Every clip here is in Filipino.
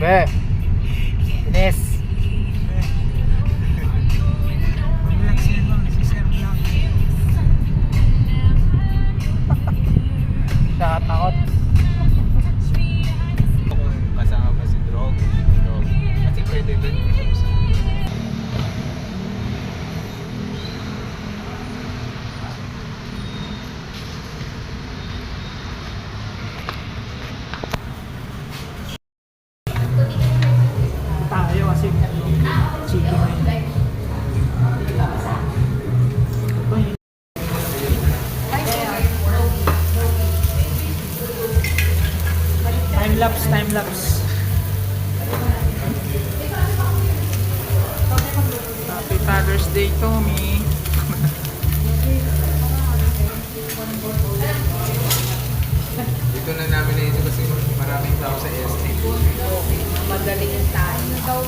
Be. Ines. Relax yan lang, nasiserve lang. Nakatakot. Kung kasama pa si Drog. Kasi pwede din yung Tayo kasi chicken na yun. Ito yun. Time lapse. Happy Father's Day, Tommy. dito na namin naisip kasi maraming tao sa ST. Magaling yung tayo.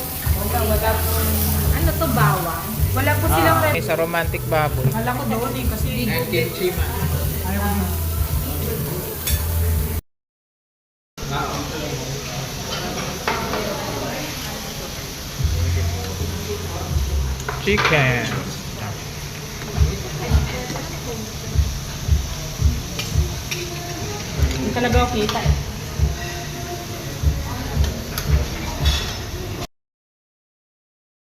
Ano to, bawang? Wala po silang red. Sa romantic baboy. Kala ko doon eh kasi And kimchi man. ayaw ko din. Chicken. Hindi talaga ako kita eh.